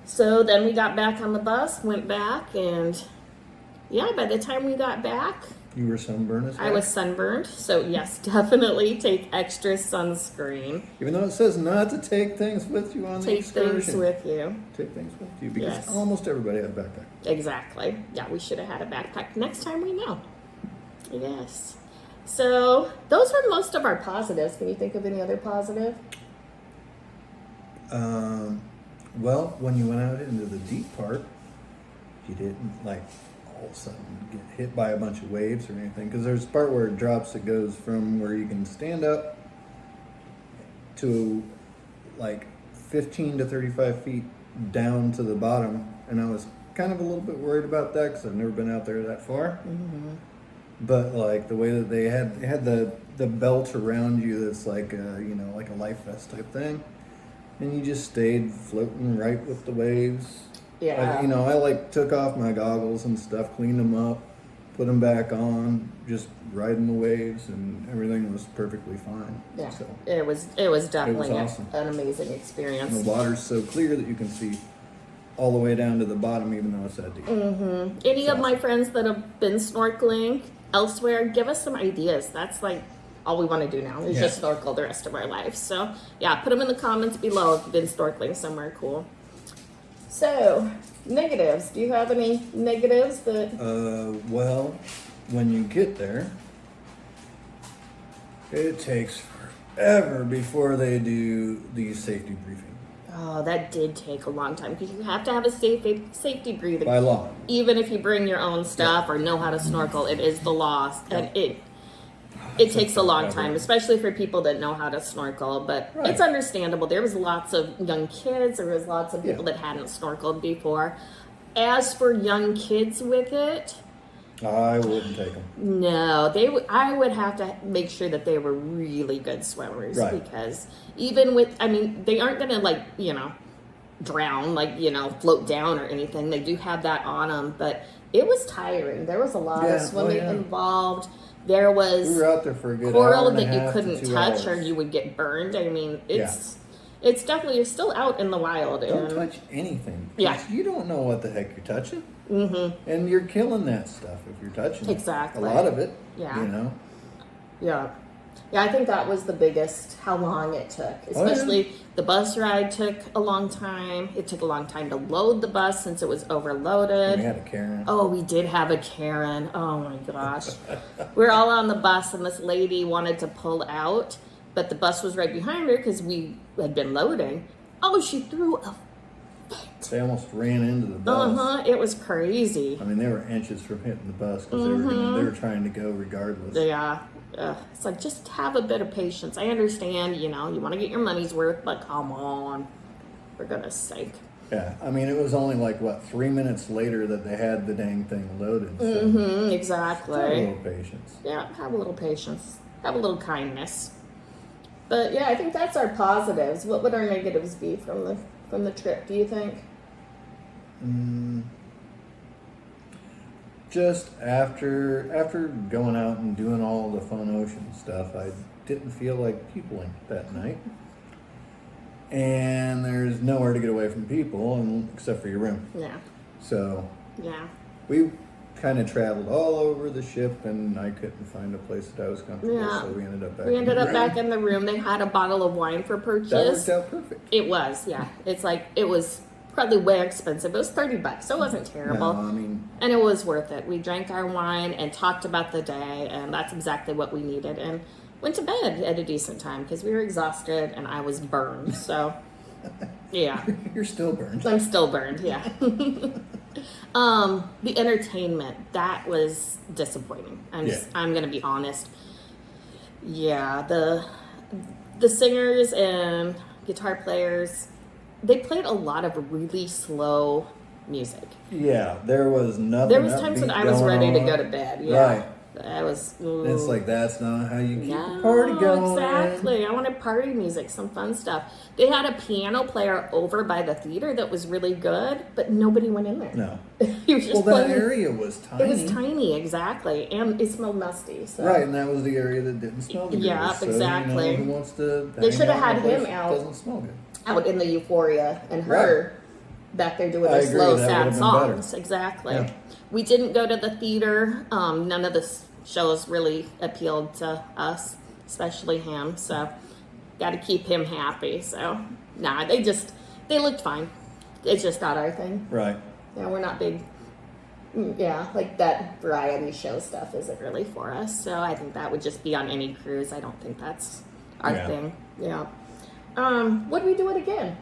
So then we got back on the bus, went back, and yeah, by the time we got back, You were sunburned as well? I was sunburned. So yes, definitely take extra sunscreen. Even though it says not to take things with you on the Take excursion. things with you. Take things with you, because Yes. almost everybody had a backpack. Exactly. Yeah, we should have had a backpack. Next time we know. Yes. So those were most of our positives. Can you think of any other positive? Well, when you went out into the deep part, you didn't like all of a sudden get hit by a bunch of waves or anything, because there's a part where it drops. It goes from where you can stand up to like 15 to 35 feet down to the bottom, and I was kind of a little bit worried about that because I've never been out there that far. But like the way that they had the belt around you, that's like a, like a life vest type thing, and you just stayed floating right with the waves. Yeah. I like took off my goggles and stuff, cleaned them up, put them back on, just riding the waves, and everything was perfectly fine. Yeah. So, It was definitely awesome. an amazing and experience. the water's so clear that you can see all the way down to the bottom, even though it's that deep. Any of my friends that have been snorkeling elsewhere, give us some ideas. That's like all we want to do now is just snorkel the rest of our lives. So yeah, put them in the comments below if you've been snorkeling somewhere cool. So negatives. Do you have any negatives that? Well, when you get there, it takes forever before they do the safety briefing. Oh, that did take a long time because you have to have a safety briefing. By law. Even if you bring your own stuff or know how to snorkel, it is the law, and it takes a long time, especially for people that know how to snorkel. But it's understandable. There was lots of young kids. There was lots of people that hadn't snorkeled before. As for young kids with it, I wouldn't take them. no, I would have to make sure that they were really good swimmers, Right. because even with, they aren't gonna drown, like, you know, float down or anything. They do have that on them, but it was tiring. There was a lot of swimming involved. There was We were out there for a good coral hour and a that you half couldn't to 2 touch or hours. you would get burned. I mean, it's definitely, you're still out in the wild. Don't and touch anything. Yeah. You don't know what the heck you're touching. Mm-hmm. And you're killing that stuff if you're touching Exactly. a lot of it. Yeah. You know? Yeah. Yeah, I think that was the biggest, how long it took. Especially the bus ride took a long time. It took a long time to load the bus since it was overloaded. We had a Karen. Oh, we did have a Karen. Oh my gosh. We were all on the bus and this lady wanted to pull out, but the bus was right behind her because we had been loading. Oh, she threw a fit. They almost ran into the bus. It was crazy. I mean, they were inches from hitting the bus because they were trying to go regardless. Yeah. It's like, just have a bit of patience. I understand, you know, you want to get your money's worth, but come on, for goodness sake. Yeah, I mean, it was only like, 3 minutes later that they had the dang thing loaded. So Exactly. have a little patience. Yeah, have a little patience. Have a little kindness. But yeah, I think that's our positives. What would our negatives be from the trip, do you think? Just after going out and doing all the fun ocean stuff, I didn't feel like peopling that night. And there's nowhere to get away from people except for your room. Yeah. So Yeah. we kind of traveled all over the ship, and I couldn't find a place that I was comfortable. Yeah. So we ended up back. We ended up room. back in the room. They had a bottle of wine for purchase. That worked out perfect. It was, yeah. It's like, it was probably way expensive. It was $30, so it wasn't terrible. No, I mean, And it was worth it. We drank our wine and talked about the day, and that's exactly what we needed. And went to bed at a decent time because we were exhausted and I was burned. So, yeah. you're still burned. I'm still burned, yeah. The entertainment, that was disappointing. I'm gonna be honest. Yeah, the singers and guitar players, they played a lot of really slow music. Yeah, there was nothing. There was times when I was ready to go to bed. Yeah. Right. I was. It's like, that's not how you keep the party going. Exactly. I wanted party music, some fun stuff. They had a piano player over by the theater that was really good, but nobody went in there. No. He was just That playing. area was tiny. It was tiny, exactly, and it smelled musty. So. Right, and that was the area that didn't smell good. Yeah, so, exactly. You know, who wants to? They should have hang had out in a him place that out. Doesn't smell good. Out in the Euphoria and her back there doing I their agree, slow, that sad would've been better. songs. Exactly. Yeah. We didn't go to the theater. None of the shows really appealed to us, especially him. So, got to keep him happy. So, nah, they looked fine. It's just not our thing. Right. Yeah, we're not big. Yeah, like that variety show stuff isn't really for us. So I think that would just be on any cruise. I don't think that's our thing. Yeah. Would we do it again?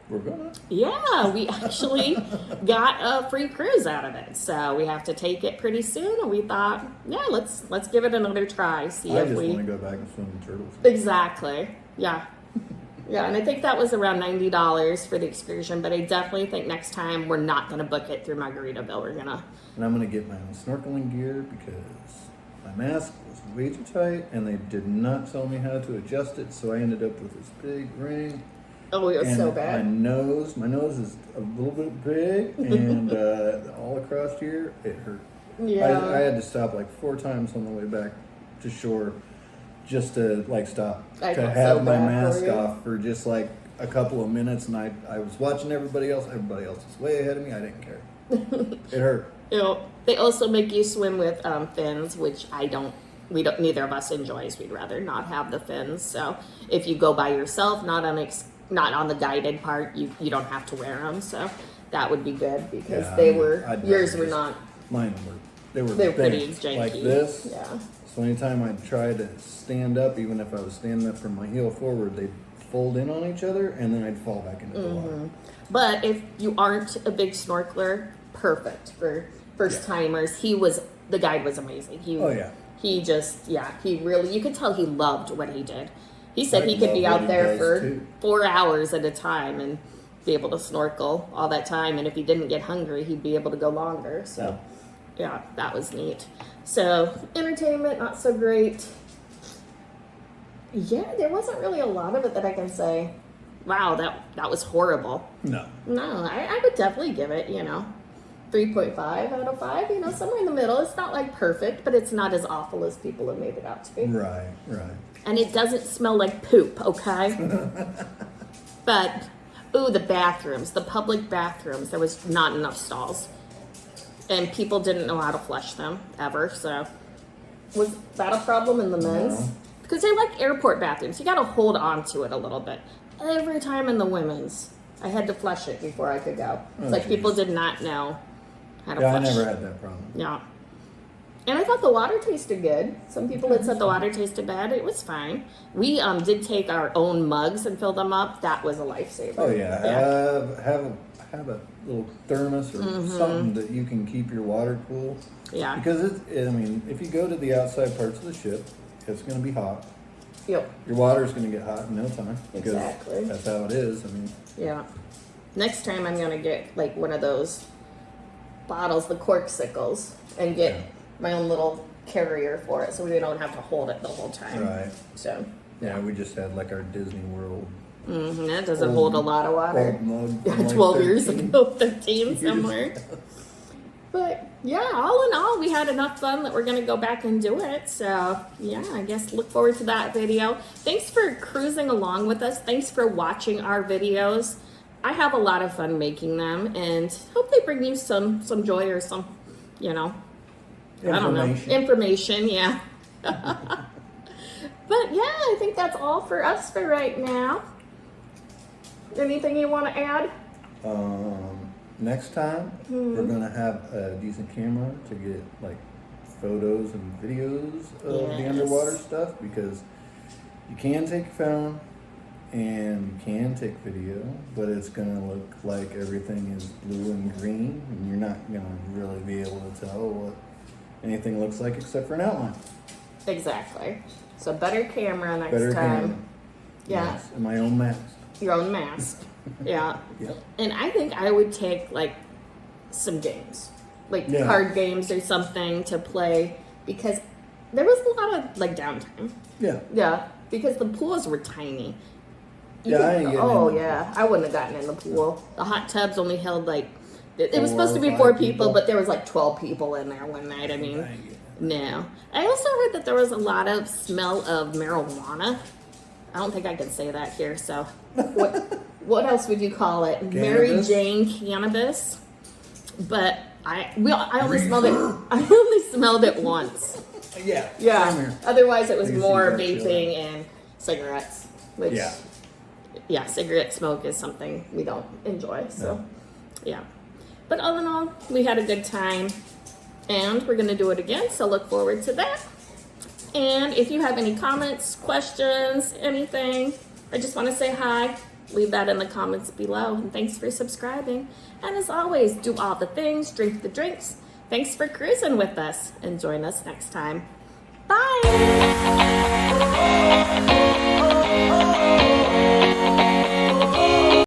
We're gonna. Yeah, we actually got a free cruise out of it. So we have to take it pretty soon, and we thought, yeah, let's give it another try. See I if just we want to go back and swim with turtles. exactly. Yeah. Yeah, and I think that was around $90 for the excursion, but I definitely think next time we're not going to book it through Margaritaville. We're going to. And I'm gonna get my own snorkeling gear because my mask was way too tight, and they did not tell me how to adjust it. So I ended up with this big ring. Oh, it was And so bad. my nose is a little bit big, and all across here, it hurt. Yeah. I had to stop like 4 times on the way back to shore just to like stop I to felt have so my bad mask for you. off for just like a couple of minutes, and I was watching everybody else. Everybody else was way ahead of me. I didn't care. It hurt. You know, they also make you swim with fins, which neither of us enjoys. We'd rather not have the fins. So if you go by yourself, not on the guided part, you don't have to wear them. So that would be good because Yeah, yours were not. Mine were. They were pretty bent janky. like this. Yeah. So anytime I tried to stand up, even if I was standing up from my heel forward, they'd fold in on each other, and then I'd fall back into the water. But if you aren't a big snorkeler, perfect for first timers. The guide was amazing. He really, you could tell he loved what he did. He said he could be out there for 4 hours at a time and be able to snorkel all that time. And if he didn't get hungry, he'd be able to go longer. So, yeah, that was neat. So, entertainment, not so great. Yeah, there wasn't really a lot of it that I can say. wow, that was horrible. No. No, I would definitely give it, 3.5 out of 5, somewhere in the middle. It's not like perfect, but it's not as awful as people have made it out to be. Right. And it doesn't smell like poop, okay? But, the bathrooms, the public bathrooms, there was not enough stalls. And people didn't know how to flush them, ever, so. Was that a problem in the men's? No. Because they're like airport bathrooms. You gotta hold on to it a little bit. Every time in the women's, I had to flush it before I could go. It's like geez. people did not know how to Yeah, I flush. never had that problem. Yeah. And I thought the water tasted good. Some people had said the water tasted bad. It was fine. We did take our own mugs and fill them up. That was a lifesaver. Oh yeah, have a little thermos or something that you can keep your water cool. Yeah. Because if you go to the outside parts of the ship, it's going to be hot. Yep. Your water's going to get hot in no time. Because Exactly. that's how it is. Yeah. Next time I'm gonna get like one of those bottles, the corksicles, and get my own little carrier for it, so we don't have to hold it the whole time. Right. So. Yeah, we just had like our Disney World. That doesn't hold a lot of water. Old mug Yeah, from, like, 12 years 13 ago, 13 years somewhere. ago. But yeah, all in all, we had enough fun that we're gonna go back and do it. So yeah, I guess look forward to that video. Thanks for cruising along with us. Thanks for watching our videos. I have a lot of fun making them, and hope they bring you some joy or some, I don't know, information. Yeah. But yeah, I think that's all for us for right now. Anything you want to add? Next time, we're going to have a decent camera to get like photos and videos of the underwater stuff, because you can take your phone and you can take video, but it's going to look like everything is blue and green, and you're not going to really be able to tell what anything looks like except for an outline. Exactly. So better camera next Better time. camera. Yeah. Yes, and my own mask. Your own mask. Yeah. Yep. And I think I would take like some games, like Yeah. card games or something to play, because there was a lot of like downtime. Yeah. Yeah, because the pools were tiny. Yeah, I ain't getting in the I wouldn't have gotten in the pool. The hot tubs only held like, it was 4 supposed to or be 5 4 people, people. but there was like 12 people in there one night. I mean, I ain't getting no. I also heard that there was a lot of smell of marijuana. I don't think I can say that here, so what else would you call it? Mary Cannabis? Jane cannabis. But I only smelled it. I only smelled it once. Yeah. Same Yeah. here. Otherwise, it was I used to more do that too. vaping and cigarettes. Which, Yeah. cigarette smoke is something we don't enjoy. So, yeah. But all in all, we had a good time, and we're gonna do it again. So look forward to that. And if you have any comments, questions, anything, or just want to say hi, leave that in the comments below. And thanks for subscribing. And as always, do all the things, drink the drinks. Thanks for cruising with us, and join us next time. Bye!